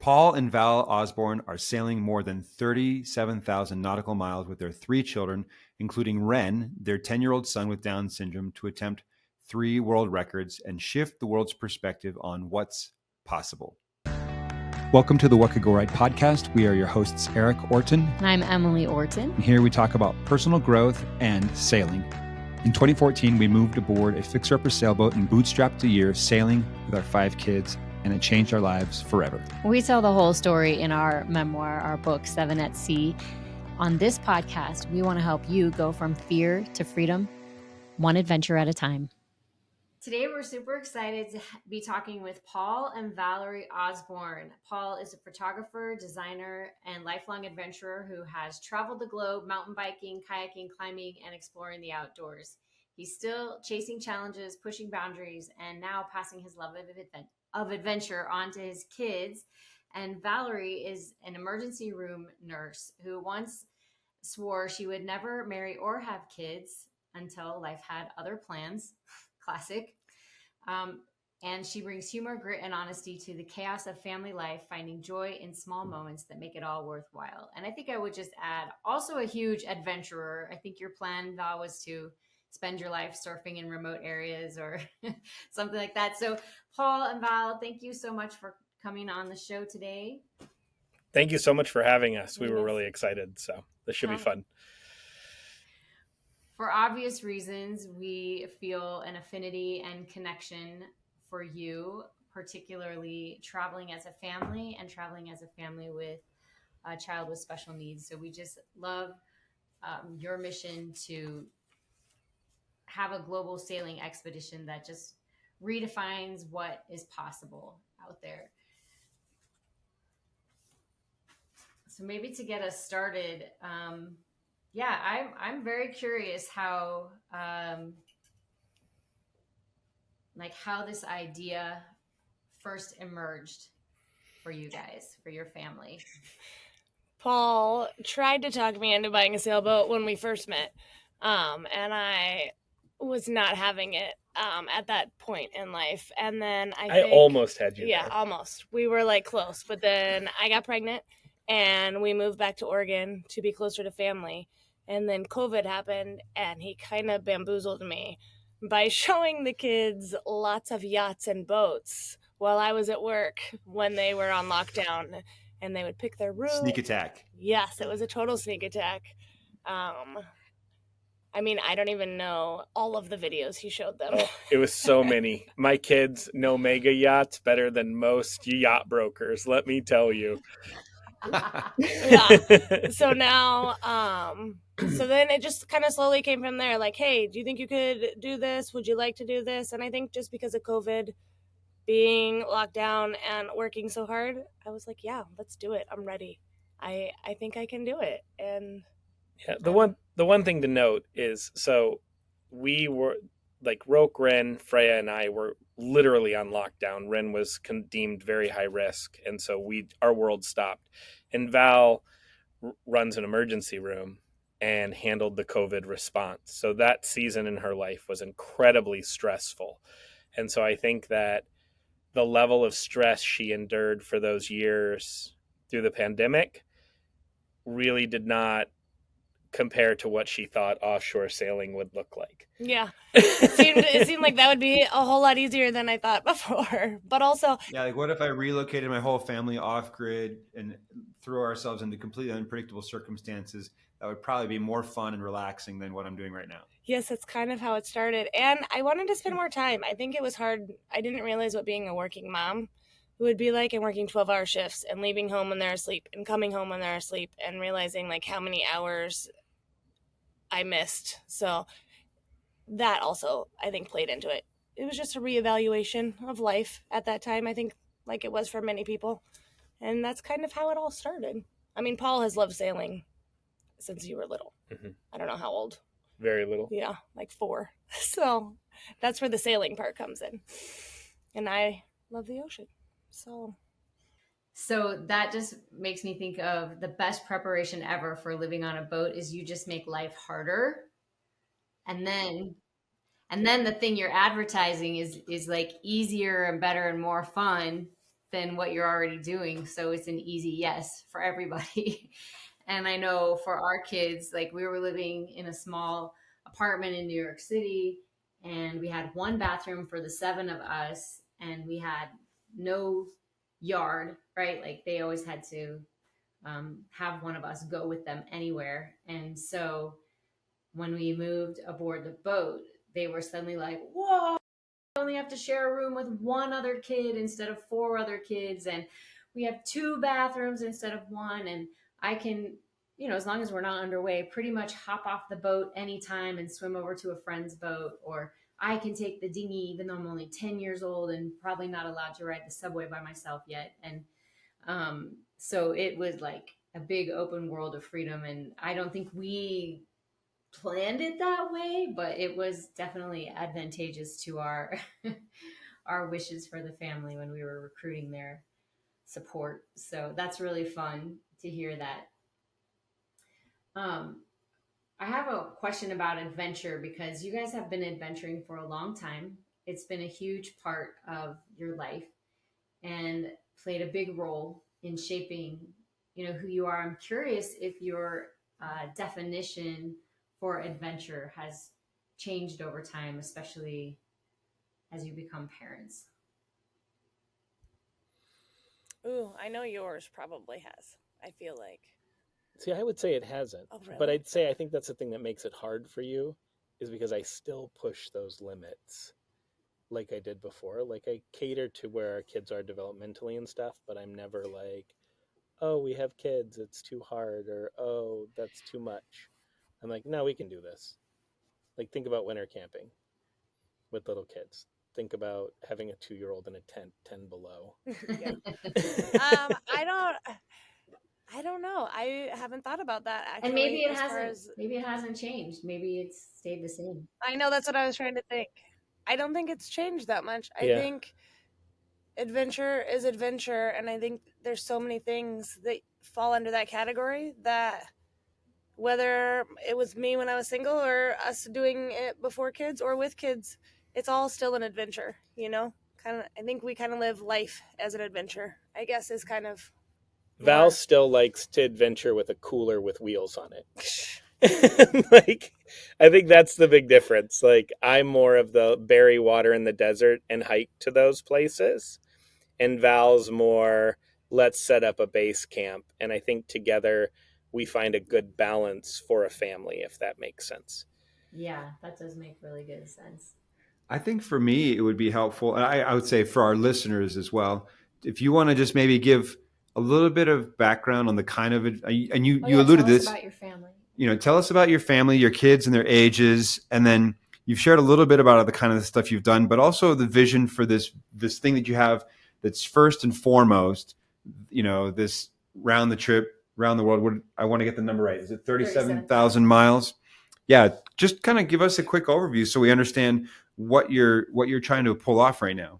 Paul and Val Osborne are sailing more than 37,000 nautical miles with their 3 children, including Ren, their 10-year-old son with Down syndrome, to attempt 3 world records and shift the world's perspective on what's possible. Welcome to the What Could Go Right podcast. We are your hosts, Erik, Orton. And I'm Emily Orton. And here we talk about personal growth and sailing. In 2014, we moved aboard a fixer-upper sailboat and bootstrapped a year sailing with our 5 kids, and it changed our lives forever. We tell the whole story in our memoir, our book, 7 at Sea. On this podcast, we want to help you go from fear to freedom, one adventure at a time. Today, we're super excited to be talking with Paul and Valerie Osborne. Paul is a photographer, designer, and lifelong adventurer who has traveled the globe mountain biking, kayaking, climbing, and exploring the outdoors. He's still chasing challenges, pushing boundaries, and now passing his love of adventure on to his kids. And Valerie is an emergency room nurse who once swore she would never marry or have kids until life had other plans. Classic. And she brings humor, grit, and honesty to the chaos of family life, finding joy in small moments that make it all worthwhile. And I think I would just add, also a huge adventurer. I think your plan, Val, was to spend your life surfing in remote areas or something like that. So Paul and Val, thank you so much for coming on the show today. Thank you so much for having us. We were really excited. So this should be fun. For obvious reasons, we feel an affinity and connection for you, particularly traveling as a family and traveling as a family with a child with special needs. So we just love your mission to have a global sailing expedition that just redefines what is possible out there. So maybe to get us started, I'm very curious how this idea first emerged for you guys, for your family. Paul tried to talk me into buying a sailboat when we first met, and I was not having it at that point in life. And then I almost had you. Yeah, there. Almost. We were like close, but then I got pregnant and we moved back to Oregon to be closer to family. And then COVID happened and he kind of bamboozled me by showing the kids lots of yachts and boats while I was at work when they were on lockdown, and they would pick their room. Sneak attack. Yes, it was a total sneak attack. I don't even know all of the videos he showed them. Oh, it was so many. My kids know mega yachts better than most yacht brokers, let me tell you. Yeah. So now, so then it just kind of slowly came from there. Like, hey, do you think you could do this? Would you like to do this? And I think just because of COVID being locked down and working so hard, I was like, yeah, let's do it. I'm ready. I think I can do it. And yeah, the one thing to note is, so we were like Roke, Ren, Freya, and I were literally on lockdown. Ren was deemed very high risk, and so our world stopped. And Val runs an emergency room and handled the COVID response. So that season in her life was incredibly stressful. And so I think that the level of stress she endured for those years through the pandemic really did not compare to what she thought offshore sailing would look like. Yeah. It seemed like that would be a whole lot easier than I thought before. But also, yeah, like what if I relocated my whole family off grid and threw ourselves into completely unpredictable circumstances? That would probably be more fun and relaxing than what I'm doing right now. Yes, that's kind of how it started. And I wanted to spend more time. I think it was hard. I didn't realize what being a working mom would be like, and working 12-hour shifts and leaving home when they're asleep and coming home when they're asleep, and realizing like how many hours I missed. So that also, I think, played into it. It was just a reevaluation of life at that time, I think, like it was for many people. And that's kind of how it all started. I mean, Paul has loved sailing since you were little. Mm-hmm. I don't know how old. Very little. Yeah, like 4. So that's where the sailing part comes in. And I love the ocean. So that just makes me think of the best preparation ever for living on a boat is you just make life harder. And then the thing you're advertising is like easier and better and more fun than what you're already doing. So it's an easy yes for everybody. And I know for our kids, like we were living in a small apartment in New York City, and we had one bathroom for the 7 of us, and we had no yard, right? Like they always had to have one of us go with them anywhere. And so when we moved aboard the boat, they were suddenly like, whoa, I only have to share a room with one other kid instead of 4 other kids. And we have 2 bathrooms instead of 1. And I can, as long as we're not underway, pretty much hop off the boat anytime and swim over to a friend's boat. Or I can take the dinghy, even though I'm only 10 years old and probably not allowed to ride the subway by myself yet. And so it was like a big open world of freedom. And I don't think we planned it that way, but it was definitely advantageous to our our wishes for the family when we were recruiting their support. So that's really fun to hear that. I have a question about adventure, because you guys have been adventuring for a long time. It's been a huge part of your life and played a big role in shaping, who you are. I'm curious if your definition for adventure has changed over time, especially as you become parents. Ooh, I know yours probably has. I feel like. See, I would say it hasn't. Oh, really? But I'd say I think that's the thing that makes it hard for you, is because I still push those limits like I did before. Like I cater to where our kids are developmentally and stuff, but I'm never like, oh, we have kids, it's too hard, or oh, that's too much. I'm like, no, we can do this. Like, think about winter camping with little kids. Think about having a 2-year-old in a tent 10 below. I don't know. I haven't thought about that actually. And maybe it hasn't changed. Maybe it's stayed the same. I know, that's what I was trying to think. I don't think it's changed that much. I think adventure is adventure, and I think there's so many things that fall under that category that whether it was me when I was single or us doing it before kids or with kids, it's all still an adventure, I think we kind of live life as an adventure, I guess, is kind of. Val still likes to adventure with a cooler with wheels on it. Like, I think that's the big difference. Like, I'm more of the bury water in the desert and hike to those places. And Val's more, let's set up a base camp. And I think together we find a good balance for a family, if that makes sense. Yeah, that does make really good sense. I think for me, it would be helpful. And I would say for our listeners as well, if you want to just maybe give a little bit of background on the kind of, and you alluded to this. Tell us about your family. Tell us about your family, your kids and their ages. And then you've shared a little bit about the kind of stuff you've done, but also the vision for this thing that you have that's first and foremost, this round the world. I want to get the number right. Is it 37,000 miles? Yeah. Just kind of give us a quick overview so we understand what you're trying to pull off right now.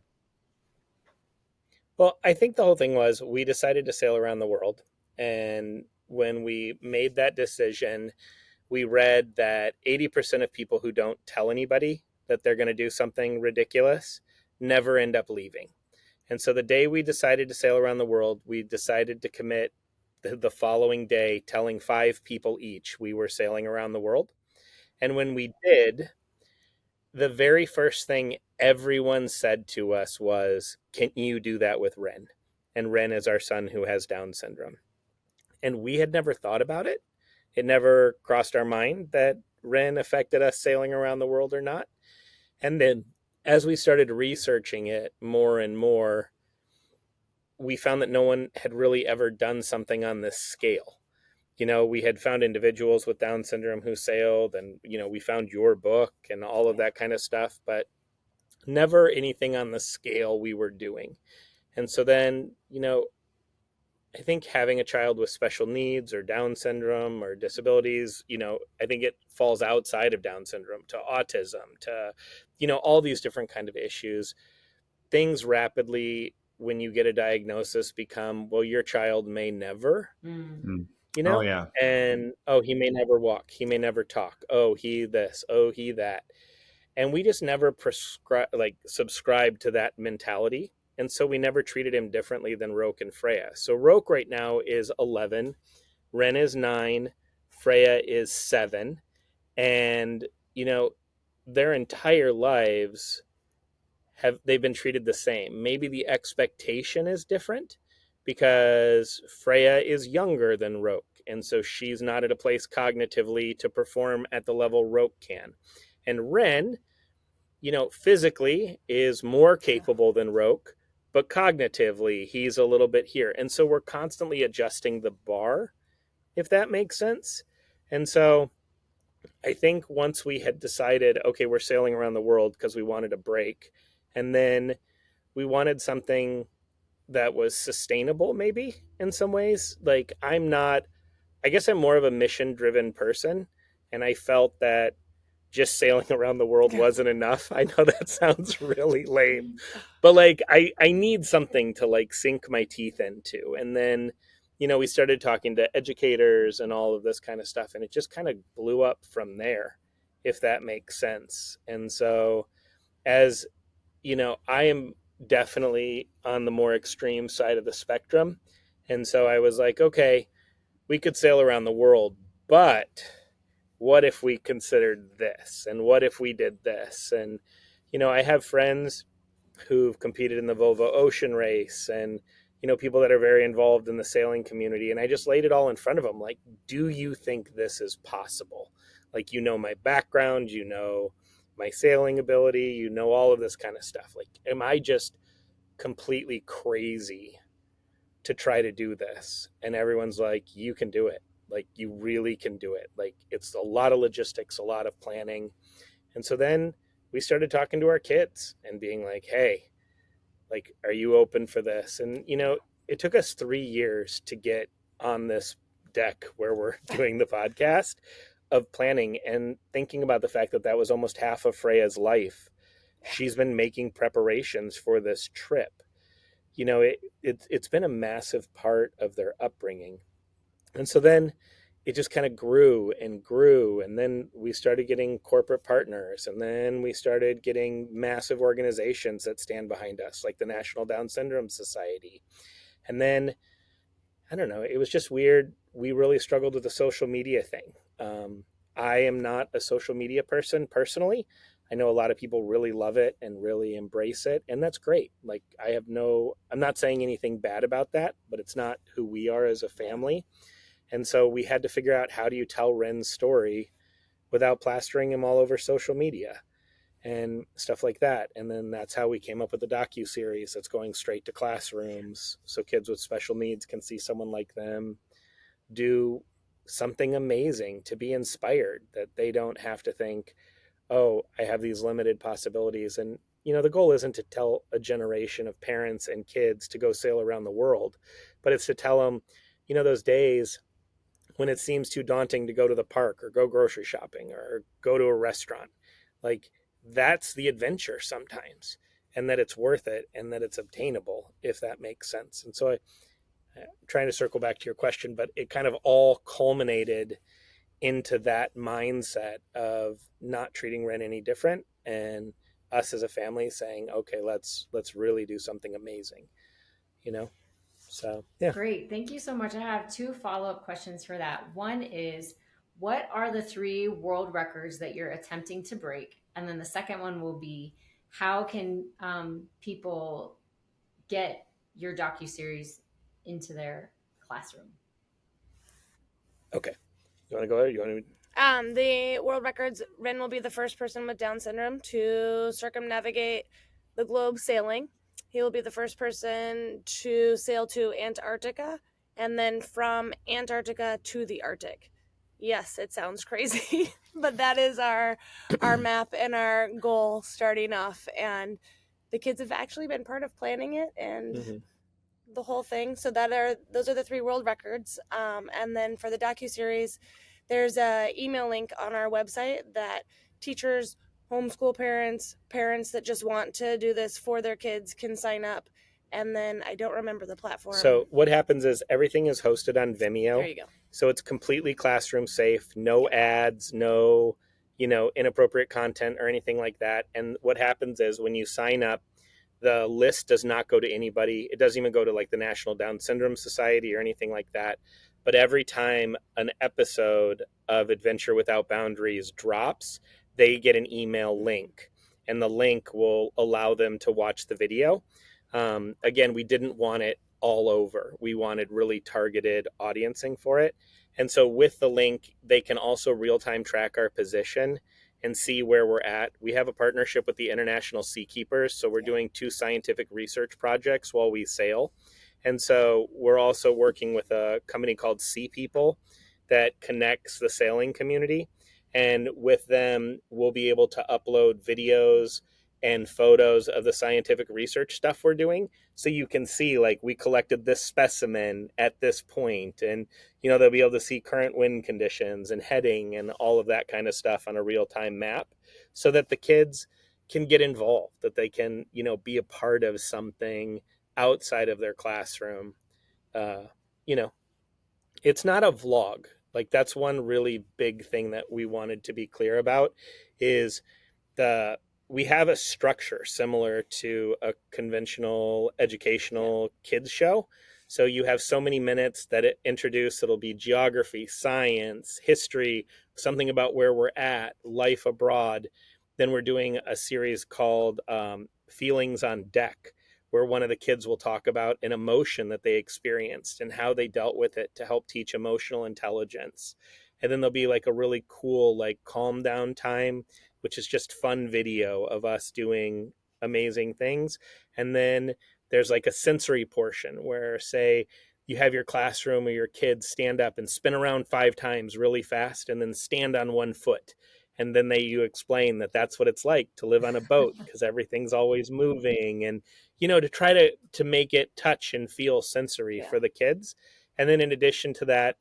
Well, I think the whole thing was we decided to sail around the world. And when we made that decision, we read that 80% of people who don't tell anybody that they're going to do something ridiculous never end up leaving. And so the day we decided to sail around the world, we decided to commit the following day, telling 5 people each we were sailing around the world. And when we did, the very first thing everyone said to us was, can you do that with Ren? And Ren is our son who has Down syndrome. And we had never thought about it. It never crossed our mind that Ren affected us sailing around the world or not. And then as we started researching it more and more, we found that no one had really ever done something on this scale. We had found individuals with Down syndrome who sailed, and, we found your book and all of that kind of stuff, but never anything on the scale we were doing. And so then, I think having a child with special needs or Down syndrome or disabilities, I think it falls outside of Down syndrome to autism, to, all these different kind of issues. Things rapidly, when you get a diagnosis, become, well, your child may never. Oh, yeah. And, he may never walk. He may never talk. Oh, he this. Oh, he that. And we just never subscribe to that mentality. And so we never treated him differently than Roke and Freya. So Roke right now is 11, Ren is 9, Freya is 7. And, their entire lives they've been treated the same. Maybe the expectation is different because Freya is younger than Roke. And so she's not at a place cognitively to perform at the level Roke can. And Ren, physically is more capable than Roke, but cognitively he's a little bit here. And so we're constantly adjusting the bar, if that makes sense. And so I think once we had decided, okay, we're sailing around the world because we wanted a break, and then we wanted something that was sustainable, maybe in some ways. Like I guess I'm more of a mission driven person. And I felt that just sailing around the world wasn't enough. I know that sounds really lame, but like I need something to like sink my teeth into. And then, we started talking to educators and all of this kind of stuff, and it just kind of blew up from there, if that makes sense. And so as I am definitely on the more extreme side of the spectrum. And so I was like, okay, we could sail around the world, but what if we considered this? And what if we did this? And, I have friends who've competed in the Volvo Ocean Race and, people that are very involved in the sailing community. And I just laid it all in front of them. Like, do you think this is possible? Like, my background, my sailing ability, all of this kind of stuff. Like, am I just completely crazy to try to do this? And everyone's like, you can do it. Like, you really can do it. Like, it's a lot of logistics, a lot of planning. And so then we started talking to our kids and being like, hey, like, are you open for this? And, it took us 3 years to get on this deck where we're doing the podcast, of planning and thinking about the fact that that was almost half of Freya's life. She's been making preparations for this trip. It's been a massive part of their upbringing. And so then it just kind of grew and grew. And then we started getting corporate partners. And then we started getting massive organizations that stand behind us, like the National Down Syndrome Society. And then, I don't know, it was just weird. We really struggled with the social media thing. I am not a social media person personally. I know a lot of people really love it and really embrace it. And that's great. Like, I'm not saying anything bad about that, but it's not who we are as a family. And so we had to figure out, how do you tell Ren's story without plastering him all over social media and stuff like that. And then that's how we came up with the docuseries that's going straight to classrooms, so kids with special needs can see someone like them do something amazing, to be inspired, that they don't have to think, oh, I have these limited possibilities. And, the goal isn't to tell a generation of parents and kids to go sail around the world, but it's to tell them, those days when it seems too daunting to go to the park or go grocery shopping or go to a restaurant, like, that's the adventure sometimes, and that it's worth it and that it's obtainable, if that makes sense. And so I'm trying to circle back to your question, but it kind of all culminated into that mindset of not treating Ren any different, and us as a family saying, okay, let's really do something amazing, So, yeah. Great. Thank you so much. I have 2 follow-up questions for that. One is, what are the 3 world records that you're attempting to break? And then the second one will be, how can people get your docuseries into their classroom? Okay. You want to go ahead? You want to? The world records, Ren will be the first person with Down syndrome to circumnavigate the globe sailing. He will be the first person to sail to Antarctica, and then from Antarctica to the Arctic. Yes, it sounds crazy, but that is our map and our goal starting off. And the kids have actually been part of planning it and the whole thing. So those are the 3 world records. And then for the docuseries, there's a email link on our website that teachers, homeschool parents that just want to do this for their kids can sign up. And then I don't remember the platform. So what happens is everything is hosted on Vimeo. There you go. So it's completely classroom safe, no ads, no, inappropriate content or anything like that. And what happens is when you sign up, The list does not go to anybody. It doesn't even go to like the National Down Syndrome Society or anything like that. But every time an episode of Adventure Without Boundaries drops, they get an email link, and the link will allow them to watch the video. Again, we didn't want it all over. We wanted really targeted audiencing for it. And so with the link, they can also real time track our position and see where we're at. We have a partnership with the International Seakeepers. So we're doing 2 scientific research projects while we sail. And so we're also working with a company called Sea People that connects the sailing community. And with them, we'll be able to upload videos and photos of the scientific research stuff we're doing. So you can see, like, we collected this specimen at this point, and, they'll be able to see current wind conditions and heading and all of that kind of stuff on a real-time map, so that the kids can get involved, that they can, be a part of something outside of their classroom. It's not a vlog. Like, that's one really big thing that we wanted to be clear about, is we have a structure similar to a conventional educational kids show. So you have so many minutes that it introduce, it'll be geography, science, history, something about where we're at, life abroad. Then we're doing a series called Feelings on Deck, where one of the kids will talk about an emotion that they experienced and how they dealt with it to help teach emotional intelligence. And then there'll be like a really cool, like, calm down time, which is just fun video of us doing amazing things. And then there's like a sensory portion where, say, you have your classroom or your kids stand up and spin around 5 times really fast and then stand on 1 foot. And then you explain that that's what it's like to live on a boat, because everything's always moving, and, to try to make it touch and feel sensory for the kids. And then in addition to that,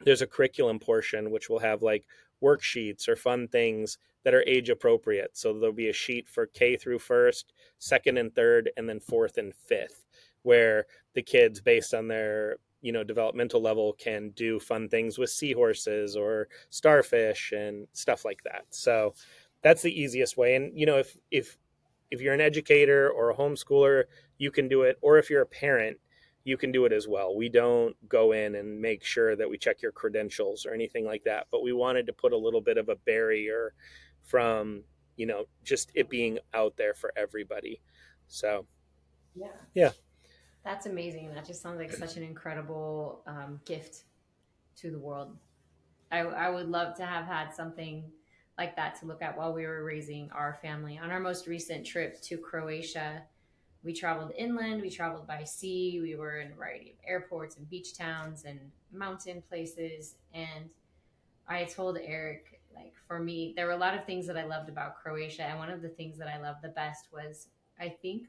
there's a curriculum portion, which will have like worksheets or fun things that are age appropriate. So there'll be a sheet for K through first, second and third, and then fourth and fifth, where the kids, based on their developmental level, can do fun things with seahorses or starfish and stuff like that. So that's the easiest way. And if you're an educator or a homeschooler, you can do it. Or if you're a parent, you can do it as well. We don't go in and make sure that we check your credentials or anything like that, but we wanted to put a little bit of a barrier from, just it being out there for everybody. So, yeah. That's amazing. That just sounds like such an incredible gift to the world. I would love to have had something like that to look at while we were raising our family. On our most recent trip to Croatia, we traveled inland, we traveled by sea, we were in a variety of airports and beach towns and mountain places. And I told Erik, like, for me, there were a lot of things that I loved about Croatia. And one of the things that I loved the best was, I think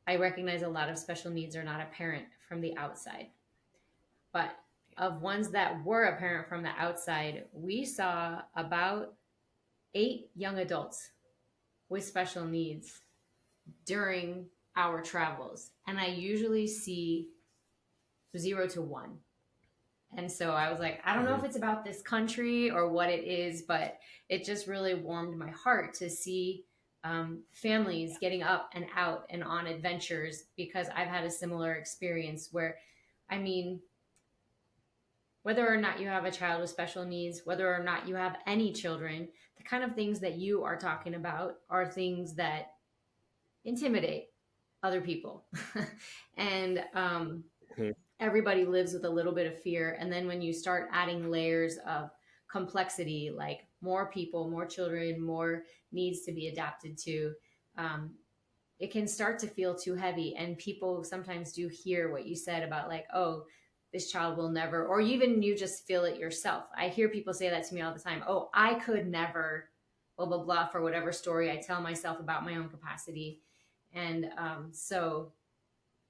I recognize a lot of special needs are not apparent from the outside. But of ones that were apparent from the outside, we saw about 8 young adults with special needs during our travels. And I usually see 0 to 1. And so I was like, I don't know if it's about this country or what it is, but it just really warmed my heart to see families getting up and out and on adventures, because I've had a similar experience where, whether or not you have a child with special needs, whether or not you have any children, the kind of things that you are talking about are things that intimidate other people. And everybody lives with a little bit of fear. And then when you start adding layers of complexity, like more people, more children, more needs to be adapted to, it can start to feel too heavy. And people sometimes do hear what you said about, like, oh, this child will never, or even you just feel it yourself. I hear people say that to me all the time. Oh, I could never, blah, blah, blah, for whatever story I tell myself about my own capacity. And so,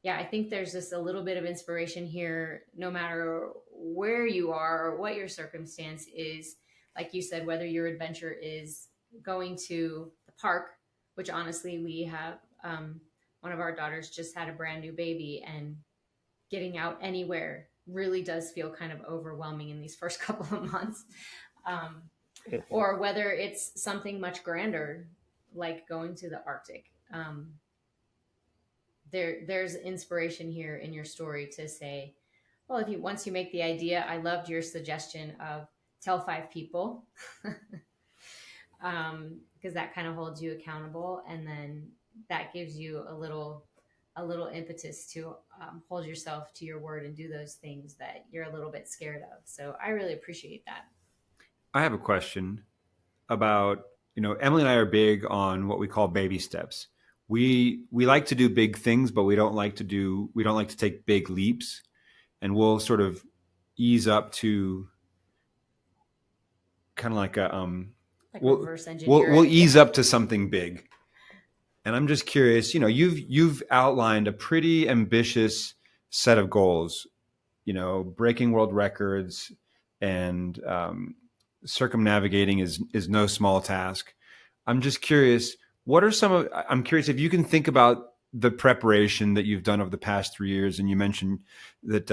yeah, I think there's just a little bit of inspiration here, no matter where you are or what your circumstance is. Like you said, whether your adventure is going to the park, which honestly, we have, one of our daughters just had a brand new baby, and getting out anywhere really does feel kind of overwhelming in these first couple of months. Or whether it's something much grander, like going to the Arctic. There's inspiration here in your story to say, well, if you once you make the idea, I loved your suggestion of tell 5 people, because that kind of holds you accountable, and then that gives you a little impetus to hold yourself to your word and do those things that you're a little bit scared of. So I really appreciate that. I have a question about, Emily and I are big on what we call baby steps. We like to do big things, but we don't like to take big leaps, and we'll sort of ease up to kind of like a Like we'll, reverse engineering. we'll ease up to something big. And I'm just curious, you've outlined a pretty ambitious set of goals, breaking world records and circumnavigating is no small task. I'm just curious, I'm curious if you can think about the preparation that you've done over the past 3 years. And you mentioned that,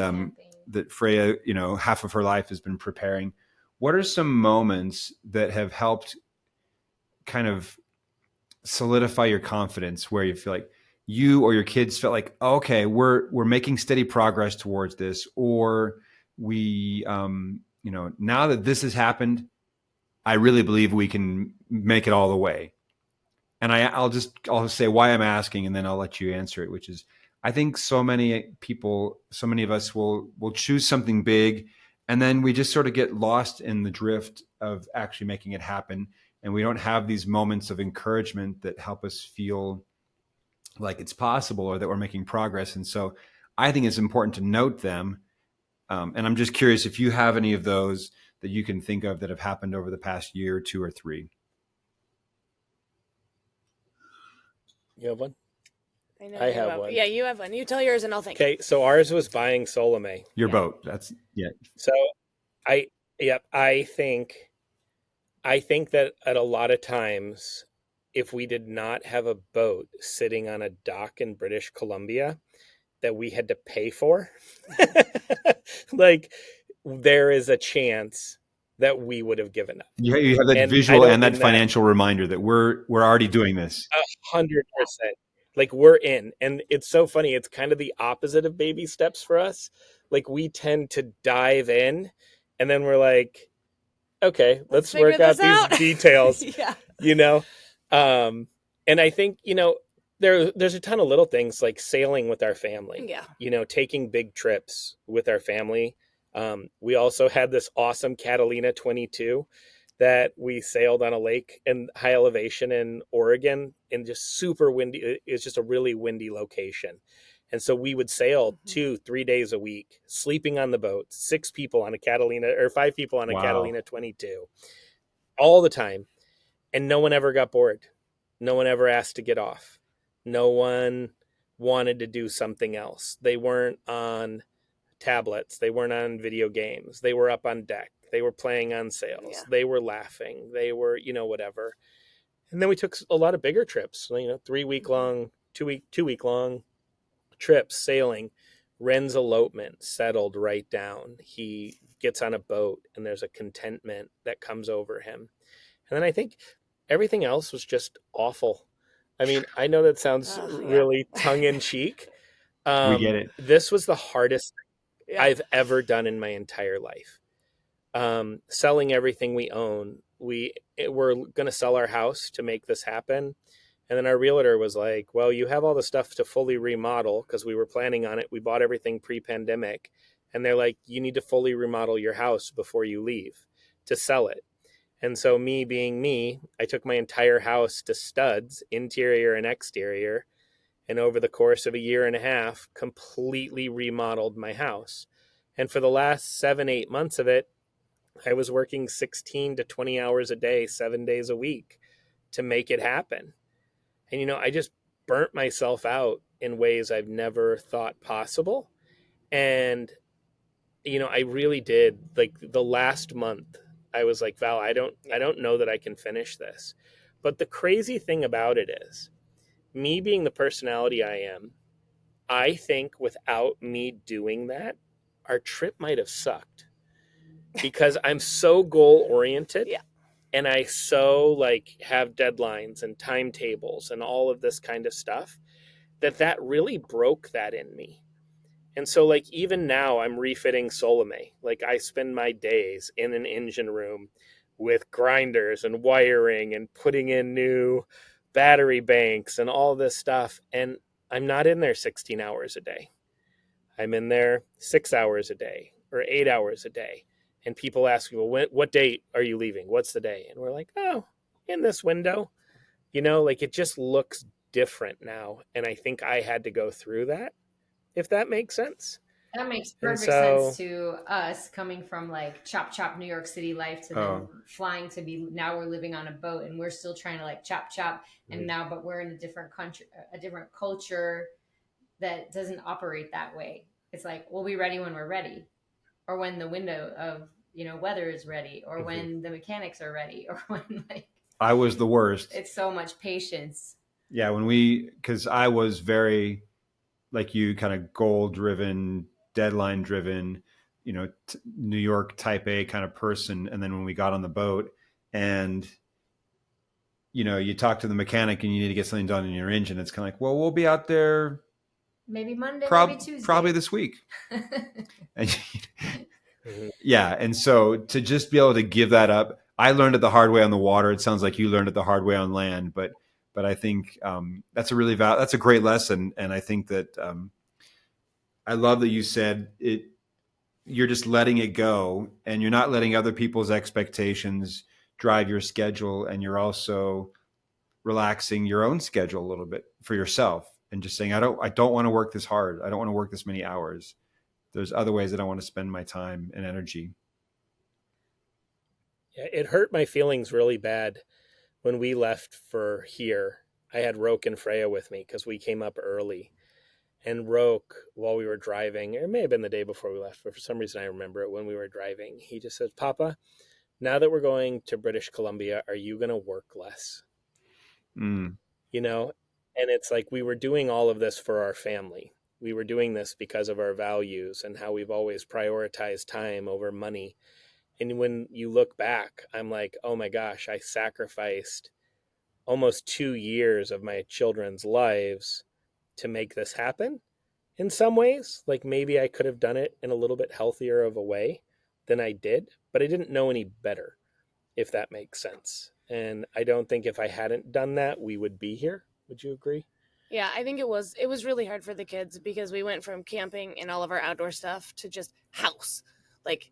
that Freya, half of her life has been preparing. What are some moments that have helped kind of solidify your confidence, where you feel like you or your kids felt like, oh, okay, we're making steady progress towards this, or we, now that this has happened, I really believe we can make it all the way. And I'll say why I'm asking, and then I'll let you answer it, which is, I think so many of us will choose something big, and then we just sort of get lost in the drift of actually making it happen. And we don't have these moments of encouragement that help us feel like it's possible or that we're making progress. And so I think it's important to note them. And I'm just curious if you have any of those that you can think of that have happened over the past year, 2 or 3. You have one? I know I you have one. Yeah, you have one. You tell yours and I'll think. Okay, so ours was buying Salesman. Your boat. That's So I think that at a lot of times, if we did not have a boat sitting on a dock in British Columbia that we had to pay for, like, there is a chance that we would have given up. You have that And visual and that financial reminder that we're already doing this. 100%. Like, we're in. And it's so funny. It's kind of the opposite of baby steps for us. Like, we tend to dive in, and then we're like, okay, let's work out these details. Yeah. And I think, there's a ton of little things like sailing with our family. Yeah. Taking big trips with our family. We also had this awesome Catalina 22 that we sailed on a lake in high elevation in Oregon, and just super windy. It's just a really windy location. And so we would sail 2-3 days a week, sleeping on the boat, 6 people on a Catalina, or 5 people on a Catalina 22 all the time. And no one ever got bored. No one ever asked to get off. No one wanted to do something else. They weren't on tablets. They weren't on video games. They were up on deck. They were playing on sails. Yeah. They were laughing. They were, whatever. And then we took a lot of bigger trips, 3-week long, 2-week long trips sailing. Ren's elopement settled right down. He gets on a boat, and there's a contentment that comes over him. And then I think everything else was just awful. I mean, I know that sounds really tongue-in-cheek. We get it. This was the hardest thing I've ever done in my entire life. Selling everything we own. We're going to sell our house to make this happen. And then our realtor was like, well, you have all the stuff to fully remodel, because we were planning on it. We bought everything pre-pandemic. And they're like, you need to fully remodel your house before you leave to sell it. And so, me being me, I took my entire house to studs, interior and exterior. And over the course of a year and a half, completely remodeled my house. And for the last 7-8 months of it, I was working 16 to 20 hours a day, 7 days a week to make it happen. And, I just burnt myself out in ways I've never thought possible. And, I really did. Like, the last month, I was like, Val, I don't know that I can finish this. But the crazy thing about it is, me being the personality I am, I think without me doing that, our trip might have sucked, because I'm so goal oriented. Yeah. And I so like have deadlines and timetables and all of this kind of stuff that really broke that in me. And so like even now I'm refitting Solome. Like I spend my days in an engine room with grinders and wiring and putting in new battery banks and all this stuff. And I'm not in there 16 hours a day. I'm in there 6 hours a day or 8 hours a day. And people ask me, well, what date are you leaving? What's the day? And we're like, oh, in this window. Like it just looks different now. And I think I had to go through that, if that makes sense. That makes perfect sense to us, coming from like chop New York City life to then flying to be, now we're living on a boat and we're still trying to like chop. And now, but we're in a different country, a different culture that doesn't operate that way. It's like, we'll be ready when we're ready, or when the window of, weather is ready, or when the mechanics are ready, or when like. I was the worst. It's so much patience. Yeah. Because I was very, like you, kind of goal driven, deadline driven, New York type A kind of person. And then when we got on the boat and, you talk to the mechanic and you need to get something done in your engine, it's kind of like, well, we'll be out there maybe Monday, maybe Tuesday, probably this week. Yeah. And so to just be able to give that up, I learned it the hard way on the water. It sounds like you learned it the hard way on land, but I think that's that's a great lesson. And I think that I love that you said you're just letting it go, and you're not letting other people's expectations drive your schedule. And you're also relaxing your own schedule a little bit for yourself and just saying, I don't want to work this hard. I don't want to work this many hours. There's other ways that I want to spend my time and energy. Yeah, it hurt my feelings really bad when we left for here. I had Roke and Freya with me because we came up early. And Roke, while we were driving, it may have been the day before we left, but for some reason I remember it when we were driving, he just said, Papa, now that we're going to British Columbia, are you going to work less? And it's like we were doing all of this for our family. We were doing this because of our values and how we've always prioritized time over money. And when you look back, I'm like, oh my gosh, I sacrificed almost 2 years of my children's lives to make this happen. In some ways, like maybe I could have done it in a little bit healthier of a way than I did, but I didn't know any better, if that makes sense. And I don't think if I hadn't done that, we would be here. Would you agree? Yeah, I think it was really hard for the kids because we went from camping and all of our outdoor stuff to just house, like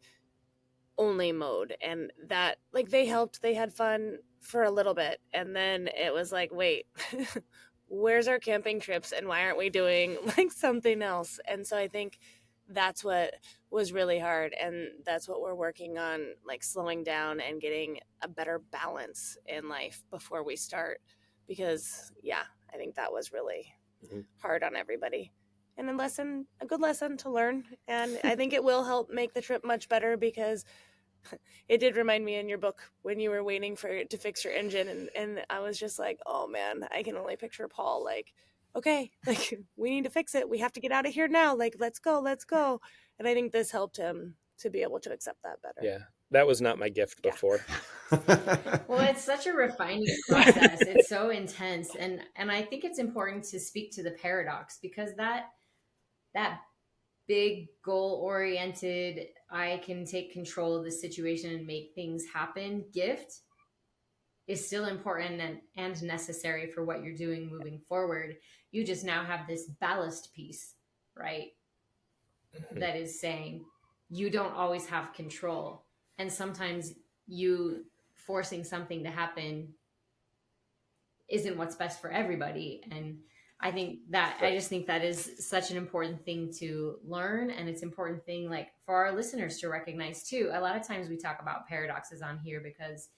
only mode. And that, like, they helped, they had fun for a little bit. And then it was like, wait, where's our camping trips and why aren't we doing like something else? And so I think that's what was really hard. And that's what we're working on, like slowing down and getting a better balance in life before we start. Because I think that was really hard on everybody. And a good lesson to learn. And I think it will help make the trip much better because it did remind me in your book when you were waiting for it to fix your engine. And I was just like, oh man, I can only picture Paul like, okay, like we need to fix it. We have to get out of here now. Like, let's go. And I think this helped him to be able to accept that better. Yeah. That was not my gift before. Well, it's such a refining process. It's so intense. And I think it's important to speak to the paradox, because that big goal-oriented, I can take control of the situation and make things happen gift is still important and necessary for what you're doing moving forward. You just now have this ballast piece, right? That is saying you don't always have control. And sometimes you forcing something to happen isn't what's best for everybody. And I just think that is such an important thing to learn. And it's an important thing, like, for our listeners to recognize too. A lot of times we talk about paradoxes on here because,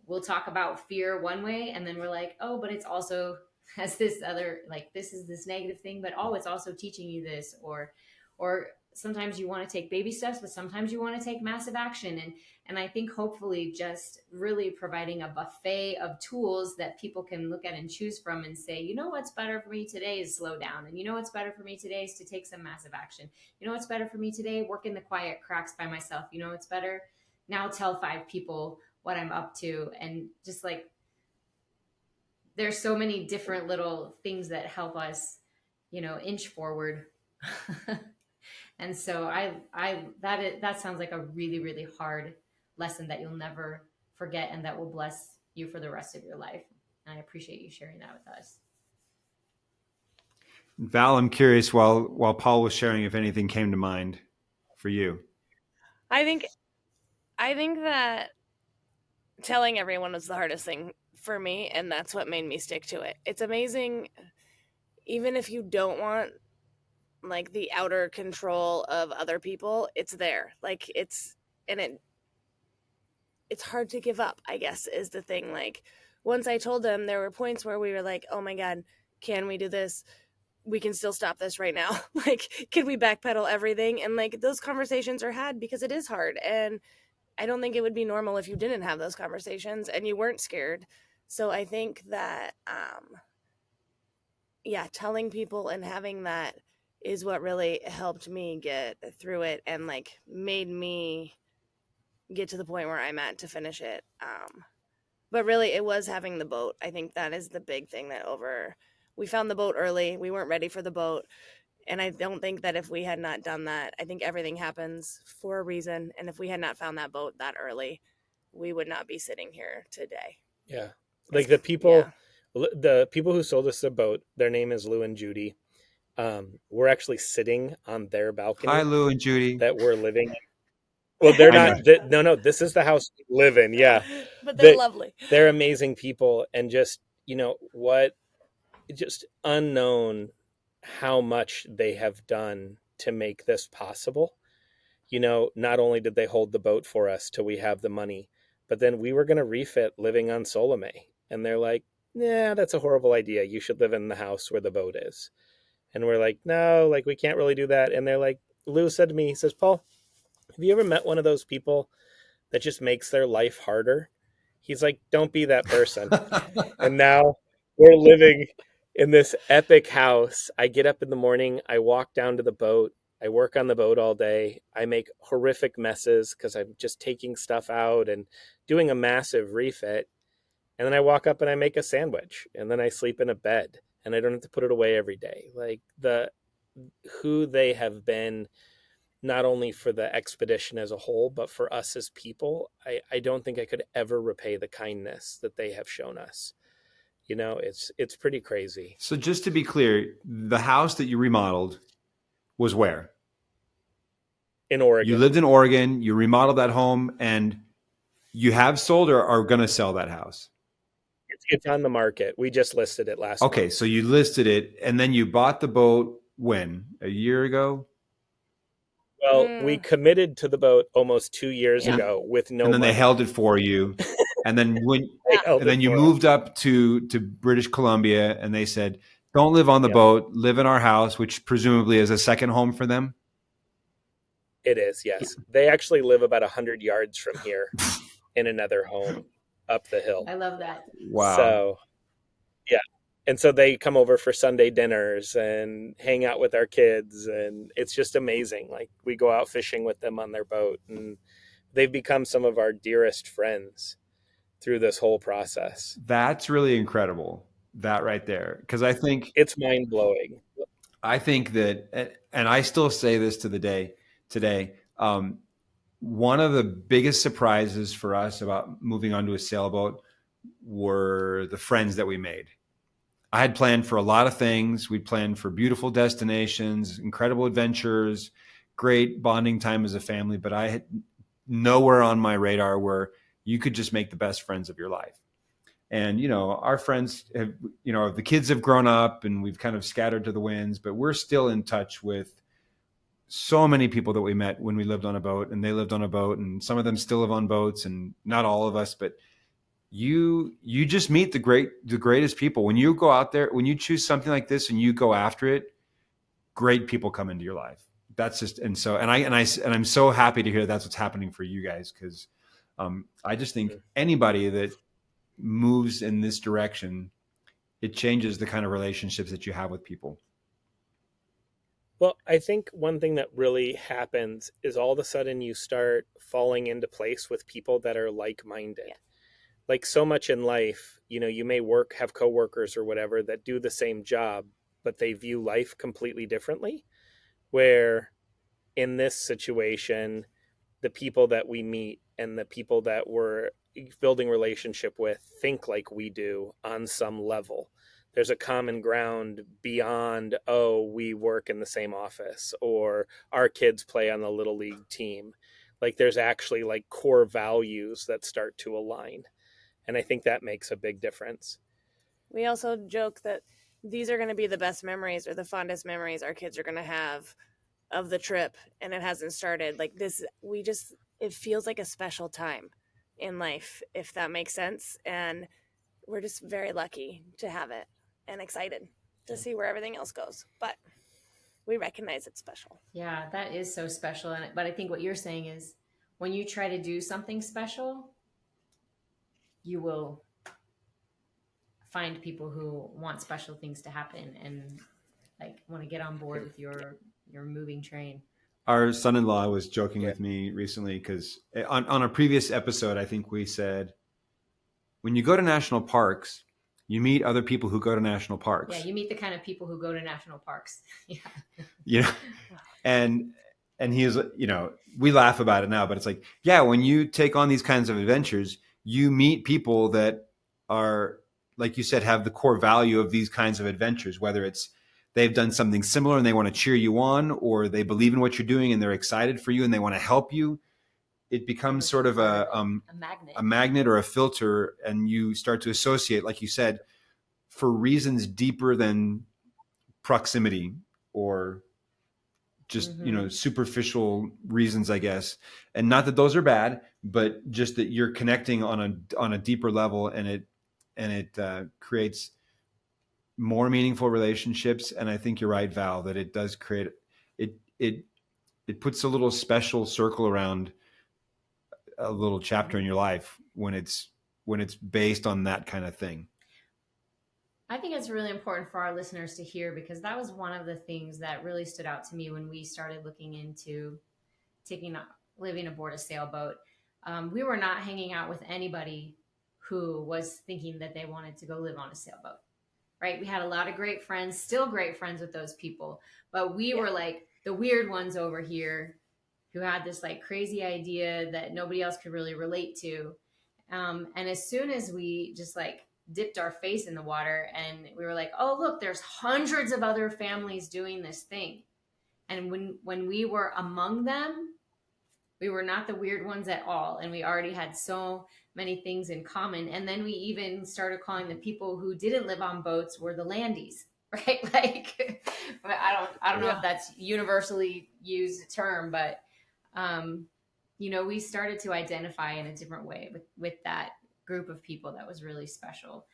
we'll talk about fear one way and then we're like, oh, but it's also has this other, like, this is this negative thing, but it's also teaching you this, or sometimes you want to take baby steps, but sometimes you want to take massive action. And I think hopefully just really providing a buffet of tools that people can look at and choose from and say, what's better for me today is slow down. And what's better for me today is to take some massive action. What's better for me today? Work in the quiet cracks by myself. It's better now tell 5 people what I'm up to. And just like, there's so many different little things that help us, inch forward. And so that sounds like a really, really hard lesson that you'll never forget and that will bless you for the rest of your life. And I appreciate you sharing that with us. Val, I'm curious, while Paul was sharing, if anything came to mind for you. I think that telling everyone was the hardest thing for me, and that's what made me stick to it. It's amazing, even if you don't want like the outer control of other people, it's there. Like it's hard to give up, I guess, is the thing. Like once I told them, there were points where we were like, oh my God, can we do this? We can still stop this right now. Like, can we backpedal everything? And like those conversations are had because it is hard. And I don't think it would be normal if you didn't have those conversations and you weren't scared. So I think that, telling people and having that is what really helped me get through it and like made me get to the point where I'm at to finish it. But really it was having the boat. I think that is the big thing we found the boat early. We weren't ready for the boat. And I don't think that if we had not done that, I think everything happens for a reason. And if we had not found that boat that early, we would not be sitting here today. Yeah. Like the people who sold us the boat, their name is Lou and Judy. We're actually sitting on their balcony. Hi, Lou and Judy. That we're living in. Well, they're not. No, this is the house we live in. Yeah. But they're lovely. They're amazing people. And just, just unknown how much they have done to make this possible. Not only did they hold the boat for us till we have the money, but then we were going to refit living on Solomé. And they're like, yeah, that's a horrible idea. You should live in the house where the boat is. And we're like, no, like we can't really do that. And they're like, Lou said to me, he says, Paul, have you ever met one of those people that just makes their life harder? He's like, don't be that person. And now we're living in this epic house. I get up in the morning, I walk down to the boat, I work on the boat all day. I make horrific messes because I'm just taking stuff out and doing a massive refit. And then I walk up and I make a sandwich, and then I sleep in a bed, and I don't have to put it away every day. Like who they have been, not only for the expedition as a whole, but for us as people, I don't think I could ever repay the kindness that they have shown us. It's pretty crazy. So just to be clear, the house that you remodeled was where? In Oregon. You lived in Oregon, you remodeled that home, and you have sold or are going to sell that house? It's on the market. We just listed it last month. So you listed it, and then you bought the boat when? A year ago? Well, we committed to the boat almost 2 years ago with no And then money. they held it for you. And then you moved up to British Columbia, and they said, don't live on the boat, live in our house, which presumably is a second home for them. It is, yes. They actually live about 100 yards from here in another home up the hill. I love that. Wow. So, yeah. And so they come over for Sunday dinners and hang out with our kids. And it's just amazing. Like we go out fishing with them on their boat, and they've become some of our dearest friends through this whole process. That's really incredible. That right there. Because I think it's mind blowing. I think that, and I still say this to the day today, one of the biggest surprises for us about moving onto a sailboat were the friends that we made. I had planned for a lot of things. We planned for beautiful destinations, incredible adventures, great bonding time as a family, but I had nowhere on my radar where you could just make the best friends of your life. And, our friends have, the kids have grown up and we've kind of scattered to the winds, but we're still in touch with so many people that we met when we lived on a boat, and they lived on a boat, and some of them still live on boats, and not all of us, but you just meet the greatest people. When you go out there, when you choose something like this and you go after it, great people come into your life. That's just, and I'm so happy to hear that's what's happening for you guys. Cause, I just think anybody that moves in this direction, it changes the kind of relationships that you have with people. Well, I think one thing that really happens is all of a sudden you start falling into place with people that are like-minded. Yeah. Like so much in life, you may have coworkers or whatever that do the same job, but they view life completely differently. Where in this situation, the people that we meet and the people that we're building relationship with think like we do on some level. There's a common ground beyond, oh, we work in the same office or our kids play on the little league team. Like there's actually like core values that start to align. And I think that makes a big difference. We also joke that these are going to be the best memories or the fondest memories our kids are going to have of the trip, and it hasn't started. Like this, it feels like a special time in life, if that makes sense. And we're just very lucky to have it and excited to see where everything else goes. But we recognize it's special. Yeah, that is so special. But I think what you're saying is when you try to do something special, you will find people who want special things to happen and like want to get on board with your moving train. Our son-in-law was joking with me recently because on a previous episode, I think we said, when you go to national parks, you meet other people who go to national parks. Yeah, you meet the kind of people who go to national parks. Yeah. You know, and he is, we laugh about it now, but it's like, yeah, when you take on these kinds of adventures, you meet people that are, like you said, have the core value of these kinds of adventures, whether it's they've done something similar and they want to cheer you on, or they believe in what you're doing and they're excited for you and they want to help you. It becomes sort of a magnet or a filter, and you start to associate, like you said, for reasons deeper than proximity or just, superficial reasons, I guess. And not that those are bad, but just that you're connecting on a deeper level, and it creates more meaningful relationships. And I think you're right, Val, that it does create it puts a little special circle around a little chapter in your life when it's based on that kind of thing. I think it's really important for our listeners to hear, because that was one of the things that really stood out to me when we started looking into living aboard a sailboat. We were not hanging out with anybody who was thinking that they wanted to go live on a sailboat, right? We had a lot of great friends, still great friends with those people, but we were like the weird ones over here who had this like crazy idea that nobody else could really relate to. And as soon as we just like dipped our face in the water and we were like, oh, look, there's hundreds of other families doing this thing. And when we were among them, we were not the weird ones at all. And we already had so many things in common. And then we even started calling the people who didn't live on boats were the landies, right? Like, I don't know if that's universally used term, but, we started to identify in a different way with that group of people that was really special.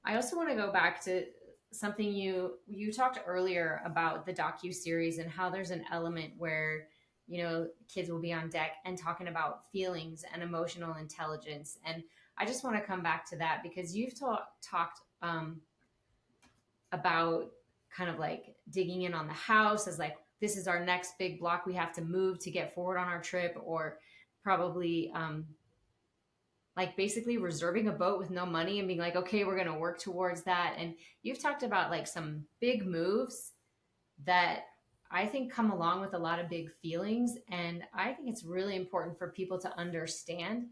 I also want to go back to something you talked earlier about the docu-series and how there's an element where, kids will be on deck and talking about feelings and emotional intelligence. And I just want to come back to that because you've talked about kind of like digging in on the house as like, this is our next big block we have to move to get forward on our trip, or probably like basically reserving a boat with no money and being like, okay, we're going to work towards that. And you've talked about like some big moves that I think come along with a lot of big feelings. And I think it's really important for people to understand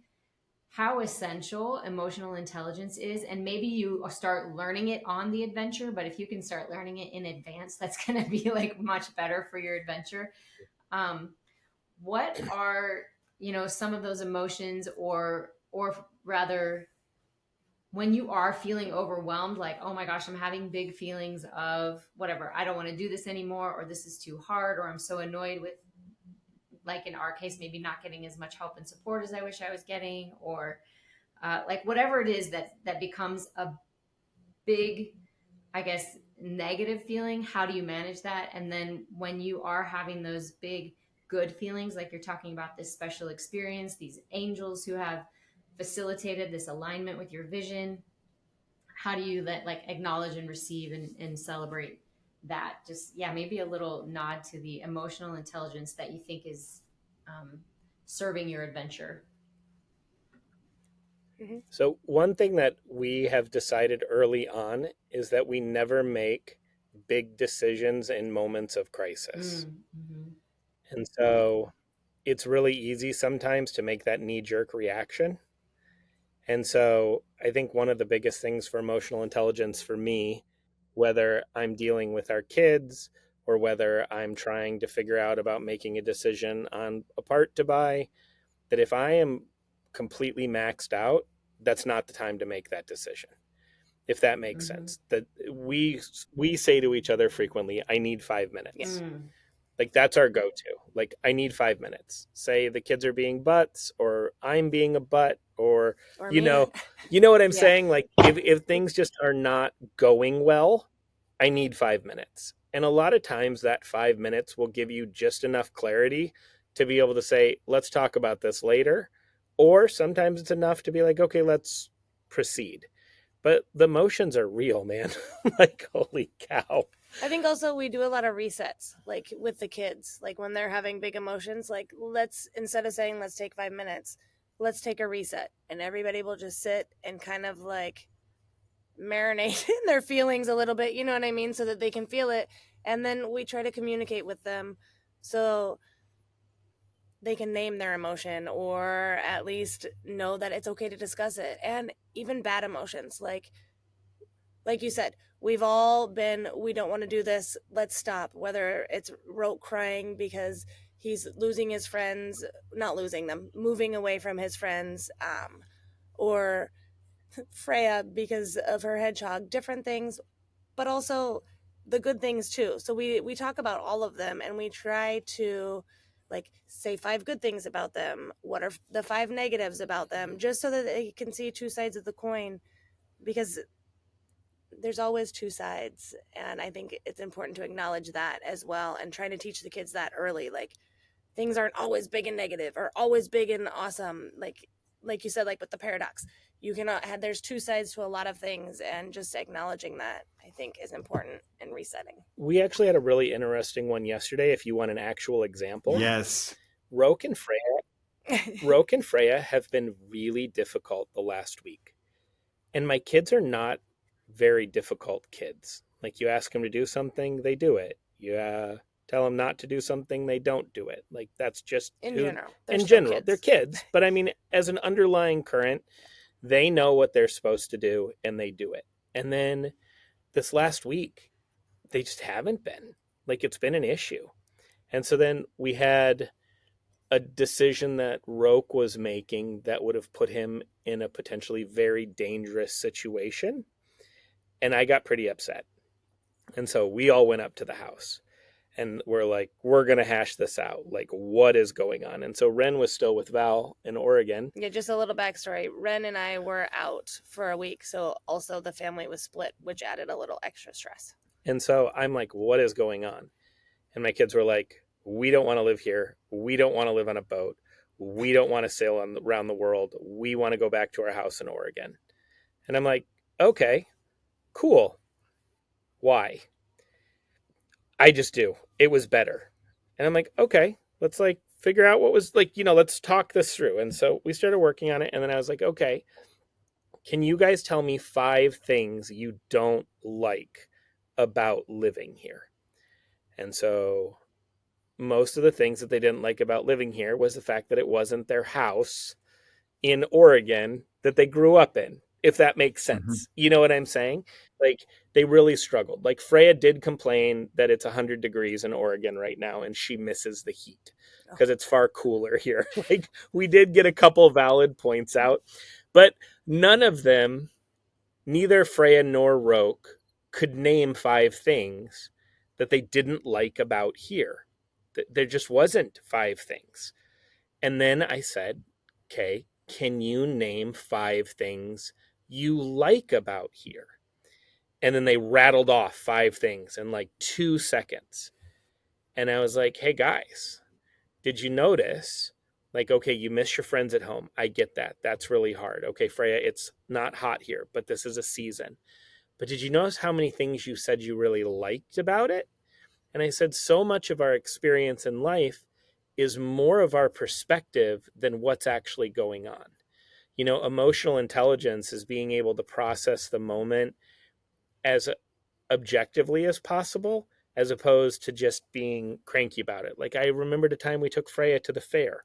how essential emotional intelligence is. And maybe you start learning it on the adventure, but if you can start learning it in advance, that's going to be like much better for your adventure. What are, some of those emotions, or rather when you are feeling overwhelmed, like, oh my gosh, I'm having big feelings of whatever, I don't want to do this anymore, or this is too hard, or I'm so annoyed with, like in our case, maybe not getting as much help and support as I wish I was getting, or like whatever it is that becomes a big, I guess, negative feeling. How do you manage that? And then when you are having those big good feelings, like you're talking about this special experience, these angels who have facilitated this alignment with your vision, how do you acknowledge and receive and celebrate that. Just, yeah, maybe a little nod to the emotional intelligence that you think is serving your adventure. So one thing that we have decided early on is that we never make big decisions in moments of crisis. Mm-hmm. And so it's really easy sometimes to make that knee-jerk reaction. And so I think one of the biggest things for emotional intelligence for me, whether I'm dealing with our kids or whether I'm trying to figure out about making a decision on a part to buy, that if I am completely maxed out, that's not the time to make that decision. If that makes sense. That we say to each other frequently, I need 5 minutes. Like that's our go-to. Like I need 5 minutes. Say the kids are being butts or I'm being a butt or you know what I'm saying? Like if things just are not going well, I need 5 minutes. And a lot of times that 5 minutes will give you just enough clarity to be able to say, let's talk about this later. Or sometimes it's enough to be like, okay, let's proceed. But the emotions are real, man. Like, holy cow. I think also we do a lot of resets, like with the kids, like when they're having big emotions, like let's, instead of saying, let's take 5 minutes, let's take a reset, and everybody will just sit and kind of like marinate in their feelings a little bit, you know what I mean? So that they can feel it. And then we try to communicate with them so they can name their emotion or at least know that it's okay to discuss it. And even bad emotions, like you said, we've all been, we don't want to do this, let's stop. Whether it's Roke crying because he's losing his friends, not losing them, moving away from his friends, or Freya because of her hedgehog, different things, but also the good things too. So we talk about all of them, and we try to like say 5 good things about them. What are the 5 negatives about them? Just so that they can see 2 sides of the coin, because there's always 2 sides. And I think it's important to acknowledge that as well, and trying to teach the kids that early. Like things aren't always big and negative or always big and awesome. Like you said, like with the paradox, you cannot have, there's 2 sides to a lot of things, and just acknowledging that I think is important in resetting. We actually had a really interesting one yesterday. If you want an actual example. Yes. Roke and Freya have been really difficult the last week. And my kids are not very difficult kids. Like you ask them to do something, they do it. You tell them not to do something, they don't do it. Like that's just in general. They're kids. But I mean, as an underlying current, they know what they're supposed to do and they do it. And then this last week, they just haven't been. Like it's been an issue. And so then we had a decision that Roke was making that would have put him in a potentially very dangerous situation. And I got pretty upset. And so we all went up to the house and we're like, we're going to hash this out. Like, what is going on? And so Ren was still with Val in Oregon. Yeah, just a little backstory. Ren and I were out for a week. So also the family was split, which added a little extra stress. And so I'm like, what is going on? And my kids were like, we don't want to live here. We don't want to live on a boat. We don't want to sail around the world. We want to go back to our house in Oregon. And I'm like, okay, cool. Why? I just do. It was better. And I'm like, okay, let's like figure out what was like, let's talk this through. And so we started working on it. And then I was like, okay, can you guys tell me 5 things you don't like about living here? And so most of the things that they didn't like about living here was the fact that it wasn't their house in Oregon that they grew up in, if that makes sense. Mm-hmm. You know what I'm saying? Like they really struggled. Like Freya did complain that it's 100 degrees in Oregon right now and she misses the heat because it's far cooler here. Like we did get a couple valid points out, but none of them, neither Freya nor Roke, could name 5 things that they didn't like about here. There just wasn't 5 things. And then I said, okay, can you name 5 things you like about here? And then they rattled off 5 things in like 2 seconds. And I was like, hey guys, did you notice? Like, okay, you miss your friends at home. I get that. That's really hard. Okay, Freya, it's not hot here, but this is a season. but did you notice how many things you said you really liked about it? And I said, so much of our experience in life is more of our perspective than what's actually going on. Emotional intelligence is being able to process the moment as objectively as possible, as opposed to just being cranky about it. Like, I remembered a time we took Freya to the fair,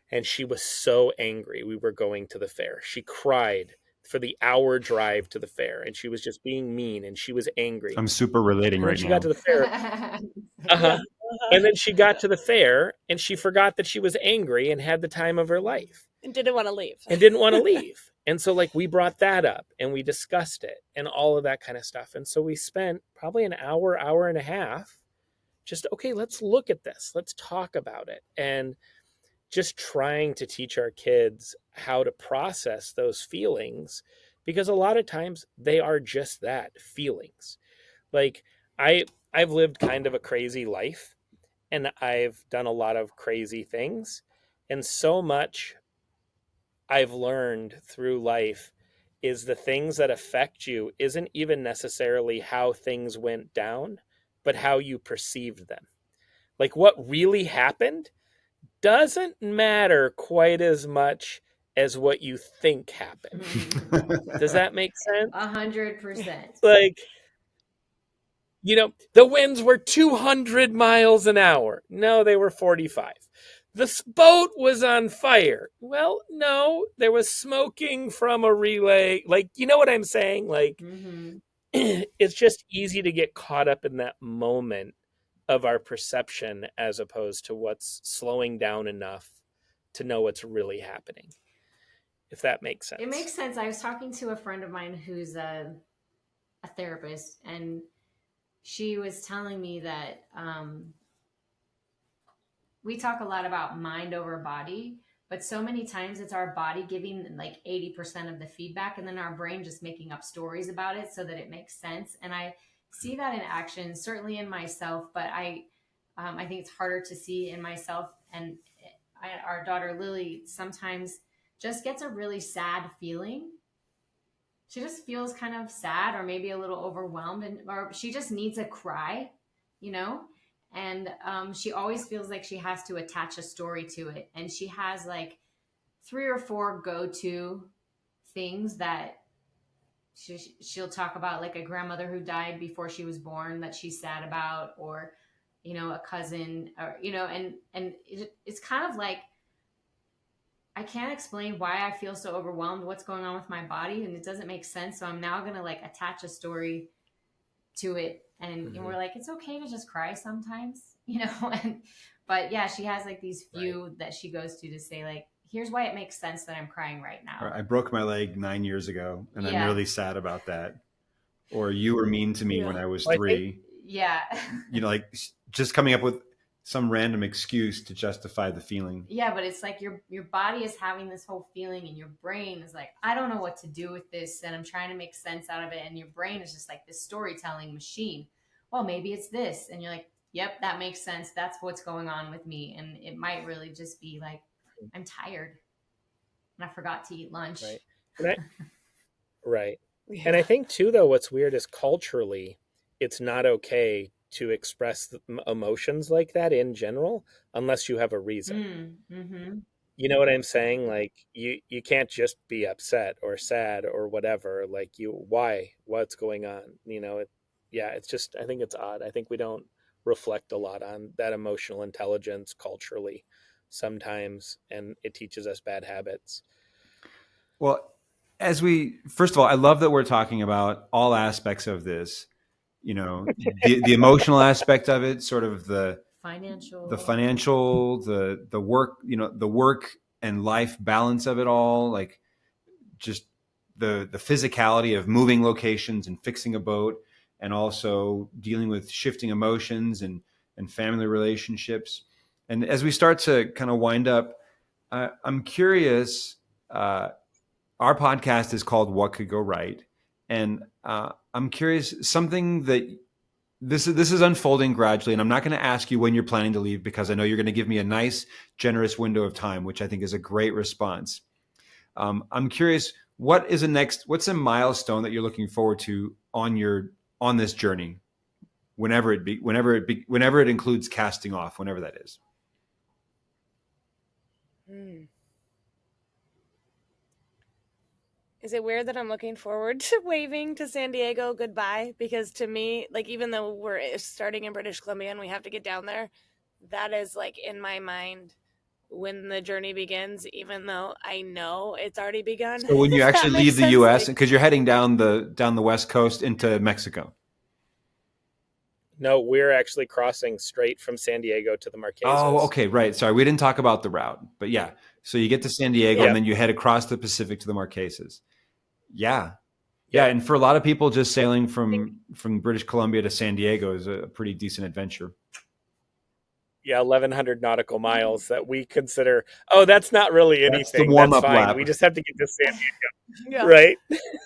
and she was so angry we were going to the fair. She cried for the hour drive to the fair, and she was just being mean, and she was angry. I'm super relating And then right she now. got to the fair. And then she got to the fair, and she forgot that she was angry and had the time of her life. And didn't want to leave. And so, like, we brought that up, and we discussed it, and all of that kind of stuff. And so we spent probably an hour and a half just, okay, let's look at this. Let's talk about it. And just trying to teach our kids how to process those feelings, because a lot of times they are just that, feelings. Like, I've lived kind of a crazy life, and I've done a lot of crazy things. And so much I've learned through life is the things that affect you isn't even necessarily how things went down, but how you perceived them. Like, what really happened doesn't matter quite as much as what you think happened. Does that make sense? 100%. Like, the winds were 200 miles an hour. No, they were 45. The boat was on fire. Well, no, there was smoking from a relay. Like, you know what I'm saying? Like, it's just easy to get caught up in that moment of our perception as opposed to what's slowing down enough to know what's really happening, if that makes sense. It makes sense. I was talking to a friend of mine who's a therapist, and she was telling me that we talk a lot about mind over body, but so many times it's our body giving like 80% of the feedback, and then our brain just making up stories about it so that it makes sense. And I see that in action, certainly in myself, but I think it's harder to see in myself. And our daughter Lily sometimes just gets a really sad feeling. She just feels kind of sad, or maybe a little overwhelmed, or she just needs a cry, and she always feels like she has to attach a story to it. And she has like 3 or 4 go-to things that she'll talk about, like a grandmother who died before she was born that she's sad about, or a cousin, or and it's kind of like, I can't explain why I feel so overwhelmed, what's going on with my body, and it doesn't make sense. So I'm now going to like attach a story to it. And we're like, it's okay to just cry sometimes, but yeah, she has like these few that she goes to say like, here's why it makes sense that I'm crying right now. I broke my leg 9 years ago, and I'm really sad about that. Or you were mean to me when I was 3. Like just coming up with some random excuse to justify the feeling. Yeah, but it's like your body is having this whole feeling, and your brain is like, I don't know what to do with this, and I'm trying to make sense out of it. And your brain is just like this storytelling machine. Well, maybe it's this. And you're like, yep, that makes sense. That's what's going on with me. And it might really just be like, I'm tired and I forgot to eat lunch. Right. Yeah. And I think too, though, what's weird is culturally, it's not okay to express emotions like that in general, unless you have a reason. You know what I'm saying? Like, you can't just be upset or sad or whatever. Like, what's going on? It's just, I think it's odd. I think we don't reflect a lot on that emotional intelligence culturally sometimes, and it teaches us bad habits. Well, first of all, I love that we're talking about all aspects of this, the emotional aspect of it, sort of the financial, the work, the work and life balance of it all, like just the physicality of moving locations and fixing a boat, and also dealing with shifting emotions and family relationships. And as we start to kind of wind up, I'm curious, our podcast is called What Could Go Right? And I'm curious, something that this is unfolding gradually, and I'm not going to ask you when you're planning to leave, because I know you're going to give me a nice, generous window of time, which I think is a great response. I'm curious, what's a milestone that you're looking forward to on this journey? Whenever it includes casting off, whenever that is. Is it weird that I'm looking forward to waving to San Diego goodbye? Because to me, like, even though we're starting in British Columbia and we have to get down there, that is like in my mind when the journey begins, even though I know it's already begun. So when you actually leave the U.S., because you're heading down the West Coast into Mexico. No, we're actually crossing straight from San Diego to the Marquesas. Oh, okay, right. Sorry, we didn't talk about the route, but yeah. So you get to San Diego and then you head across the Pacific to the Marquesas. Yeah. And for a lot of people, just sailing from British Columbia to San Diego is a pretty decent adventure. Yeah, 1,100 nautical miles that we consider. Oh, that's not really anything. That's the warm-up fine. lap. We just have to get to San Diego, right?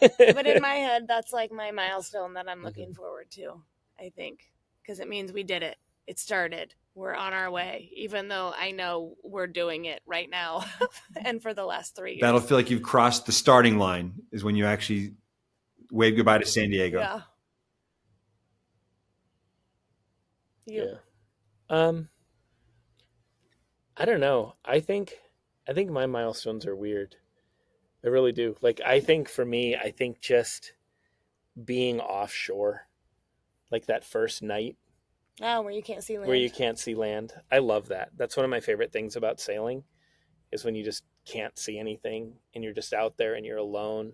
But in my head, that's like my milestone that I'm looking forward to, I think, because it means we did it. It started. We're on our way, even though I know we're doing it right now and for the last 3 years. That'll feel like you've crossed the starting line is when you actually wave goodbye to San Diego. Yeah. I don't know. I think my milestones are weird. I really do. Like, I think for me, just being offshore, like that first night. Oh, where you can't see land. Where you can't see land. I love that. That's one of my favorite things about sailing is when you just can't see anything and you're just out there and you're alone.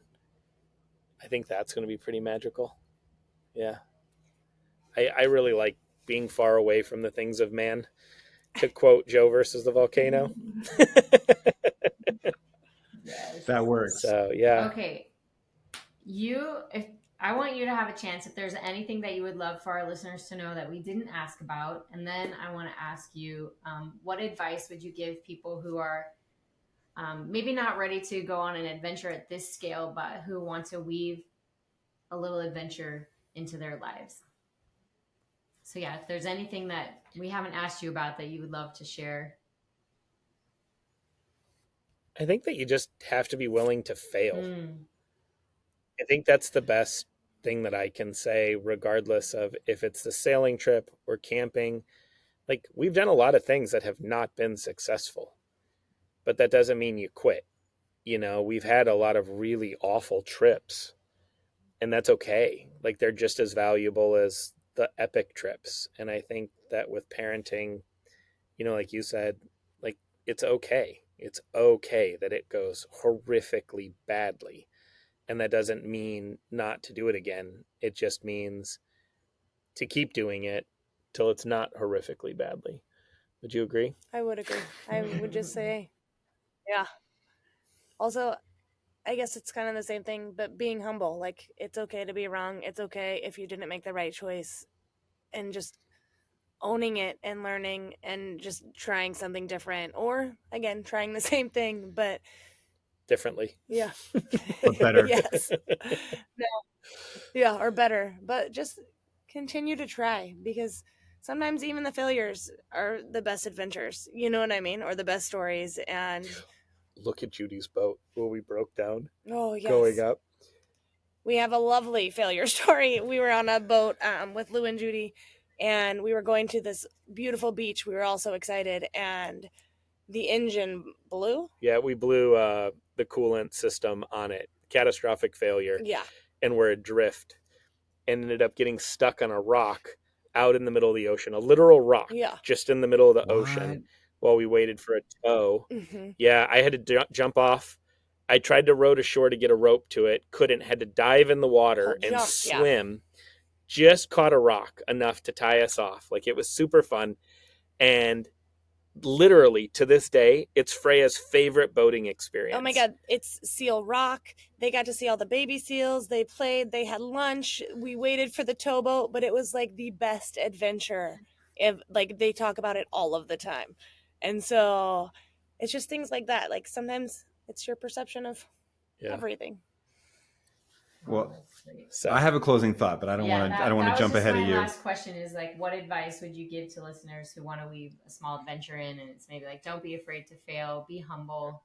I think that's going to be pretty magical. Yeah. I really like being far away from the things of man, to quote Joe versus the volcano. Yes. That works. So, yeah. Okay. If I want you to have a chance, if there's anything that you would love for our listeners to know that we didn't ask about, and then I want to ask you, what advice would you give people who are maybe not ready to go on an adventure at this scale, but who want to weave a little adventure into their lives? So yeah, if there's anything that we haven't asked you about that you would love to share. I think that you just have to be willing to fail. I think that's the best thing that I can say, regardless of if it's the sailing trip or camping. Like, we've done a lot of things that have not been successful, but that doesn't mean you quit. You know, we've had a lot of really awful trips, and that's okay. Like, they're just as valuable as the epic trips. And I think that with parenting, you know, like you said, like, it's okay. It's okay that it goes horrifically badly. And that doesn't mean not to do it again. It just means to keep doing it till it's not horrifically badly. Would you agree? I would agree. I would just say, yeah. Also, I guess it's kind of the same thing, but being humble. Like, it's okay to be wrong. It's okay if you didn't make the right choice, and just owning it and learning and just trying something different, or again, trying the same thing, but differently. Yeah. But better. Yes. No. Yeah, or better. But just continue to try, because sometimes even the failures are the best adventures. You know what I mean? Or the best stories. And look at Judy's boat where we broke down. Oh, yes. Going up. We have a lovely failure story. We were on a boat with Lou and Judy, and we were going to this beautiful beach. We were all so excited, and the engine blew. Yeah, we blew the coolant system on it. Catastrophic failure. Yeah. And we're adrift and ended up getting stuck on a rock out in the middle of the ocean, a literal rock, just in the middle of the ocean while we waited for a tow. Mm-hmm. Yeah, I had to jump off. I tried to row to shore to get a rope to it. Couldn't. Had to dive in the water and swim. Yeah. Just caught a rock enough to tie us off. Like, it was super fun. And literally to this day, it's Freya's favorite boating experience. Oh my God. It's Seal Rock. They got to see all the baby seals. They played. They had lunch. We waited for the towboat, but it was like the best adventure. Like, they talk about it all of the time. And so it's just things like that. Like, sometimes it's your perception of everything. Well, so I have a closing thought, but I don't want to jump ahead of you. My last question is, like, what advice would you give to listeners who want to weave a small adventure in? And it's maybe like, don't be afraid to fail, be humble.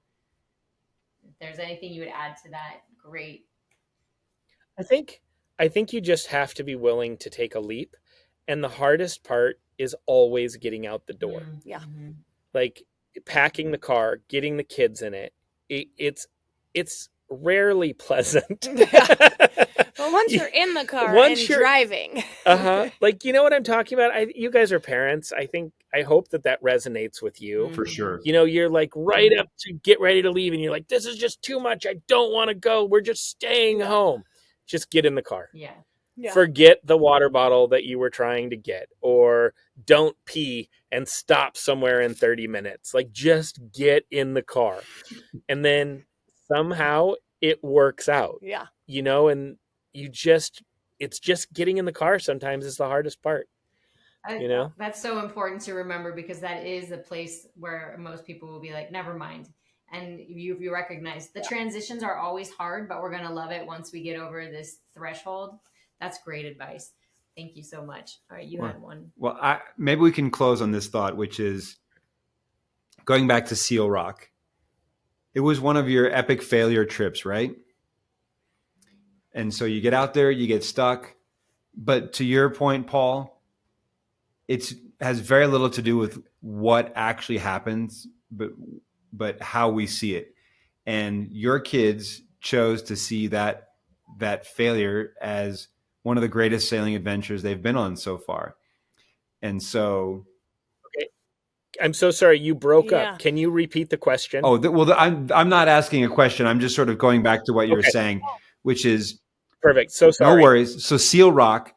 If there's anything you would add to that great. I think you just have to be willing to take a leap. And the hardest part is always getting out the door. Yeah. Like packing the car, getting the kids in it. It's rarely pleasant. Well, once you're in the car Once and you're- driving. Like, you know what I'm talking about? You guys are parents. I hope that resonates with you. For sure. You know, you're like right up to get ready to leave and you're like, this is just too much. I don't want to go. We're just staying home. Just get in the car. Yeah. Forget the water bottle that you were trying to get, or don't pee and stop somewhere in 30 minutes. Like, just get in the car. And then somehow it works out. Yeah. You know, and it's just getting in the car sometimes is the hardest part. You know, that's so important to remember, because that is a place where most people will be like, never mind. And you recognize the transitions are always hard, but we're going to love it once we get over this threshold. That's great advice. Thank you so much. All right. You had one. Well, maybe we can close on this thought, which is going back to Seal Rock. It was one of your epic failure trips, right? And so you get out there, you get stuck. But to your point, Paul, it has very little to do with what actually happens, but how we see it. And your kids chose to see that failure as one of the greatest sailing adventures they've been on so far. And so... Okay. I'm so sorry, you broke up. Can you repeat the question? Oh, I'm not asking a question. I'm just sort of going back to what you were saying, which is... Perfect. So sorry. No worries. So Seal Rock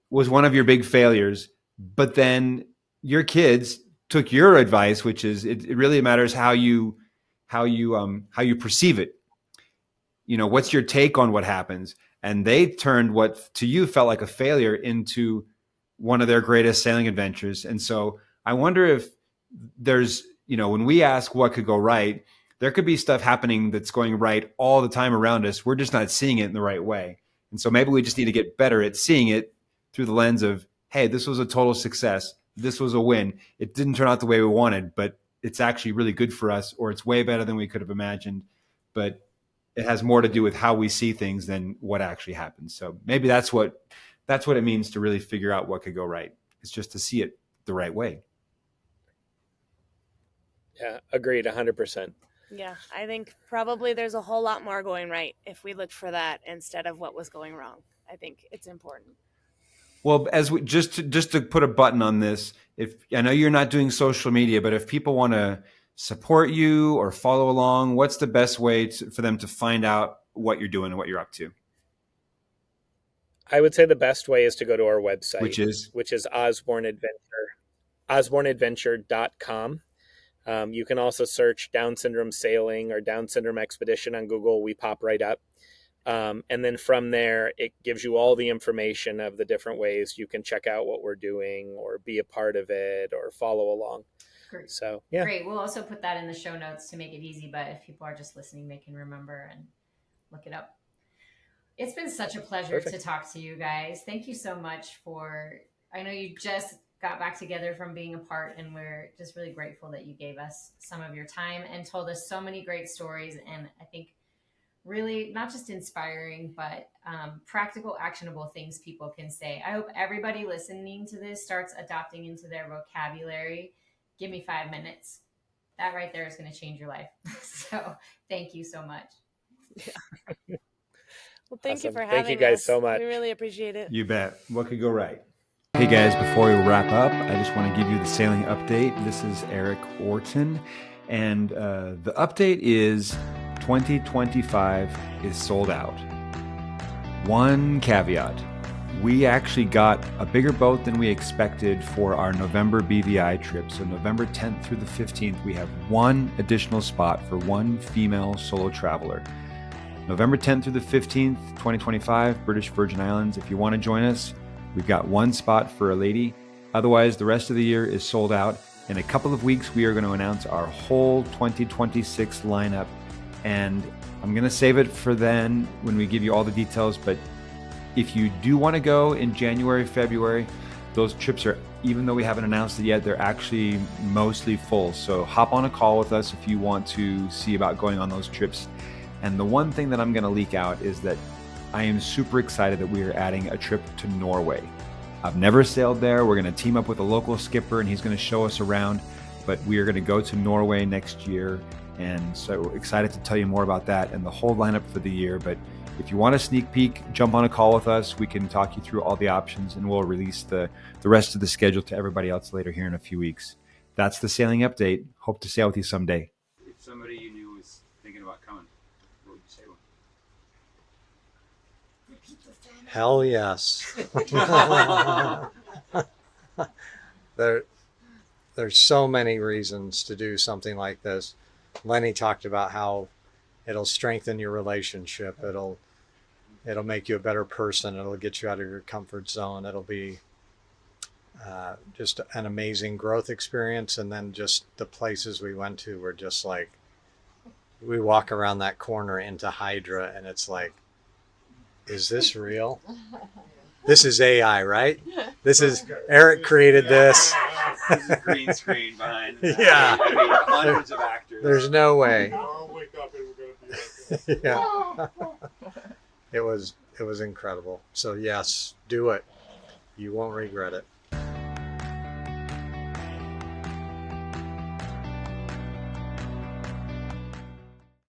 was one of your big failures, but then your kids took your advice, which is it really matters how you perceive it. You know, what's your take on what happens? And they turned what to you felt like a failure into one of their greatest sailing adventures. And so I wonder if there's, you know, when we ask what could go right, there could be stuff happening that's going right all the time around us. We're just not seeing it in the right way. And so maybe we just need to get better at seeing it through the lens of, hey, this was a total success. This was a win. It didn't turn out the way we wanted, but it's actually really good for us, or it's way better than we could have imagined. But it has more to do with how we see things than what actually happens. So maybe that's what it means to really figure out what could go right. It's just to see it the right way. Yeah, agreed 100%. Yeah, I think probably there's a whole lot more going right if we looked for that instead of what was going wrong. I think it's important. Well, just to put a button on this, if I know you're not doing social media, but if people want to support you or follow along, what's the best way for them to find out what you're doing and what you're up to? I would say the best way is to go to our website, which is osborneadventure.com. You can also search Down Syndrome Sailing or Down Syndrome Expedition on Google. We pop right up. And then from there, it gives you all the information of the different ways you can check out what we're doing or be a part of it or follow along. Great. So, yeah. Great. We'll also put that in the show notes to make it easy, but if people are just listening, they can remember and look it up. It's been such a pleasure to talk to you guys. Thank you so much I know you just got back together from being apart, and we're just really grateful that you gave us some of your time and told us so many great stories. And I think really not just inspiring, but practical, actionable things people can say. I hope everybody listening to this starts adopting into their vocabulary. Give me 5 minutes. That right there is going to change your life. So thank you so much. Yeah. Well, thank you for having us. Thank you guys so much. We really appreciate it. You bet. What could go right? Hey guys, before we wrap up, I just want to give you the sailing update. This is Erik Orton, and the update is 2025 is sold out. One caveat. We actually got a bigger boat than we expected for our November BVI trip. So November 10th through the 15th, we have one additional spot for one female solo traveler. November 10th through the 15th, 2025, British Virgin Islands. If you want to join us, we've got one spot for a lady. Otherwise, the rest of the year is sold out. In a couple of weeks, we are going to announce our whole 2026 lineup. And I'm going to save it for then when we give you all the details. But if you do want to go in January, February, those trips are, even though we haven't announced it yet, they're actually mostly full. So hop on a call with us if you want to see about going on those trips. And the one thing that I'm going to leak out is that I am super excited that we are adding a trip to Norway. I've never sailed there. We're going to team up with a local skipper and he's going to show us around, but we are going to go to Norway next year. And so excited to tell you more about that and the whole lineup for the year. But if you want a sneak peek, jump on a call with us. We can talk you through all the options and we'll release the rest of the schedule to everybody else later here in a few weeks. That's the sailing update. Hope to sail with you someday. If somebody you knew was thinking about coming, what would you say to them? Hell yes. There's so many reasons to do something like this. Lenny talked about how it'll strengthen your relationship. It'll make you a better person. It'll get you out of your comfort zone. It'll be just an amazing growth experience. And then just the places we went to were just like, we walk around that corner into Hydra and it's like, is this real? This is AI, right? This is Erik created this. This is green screen behind. Yeah. I mean, hundreds of actors. There's no way. I'll wake up and we're gonna be okay. Yeah. It was incredible. So yes, do it. You won't regret it.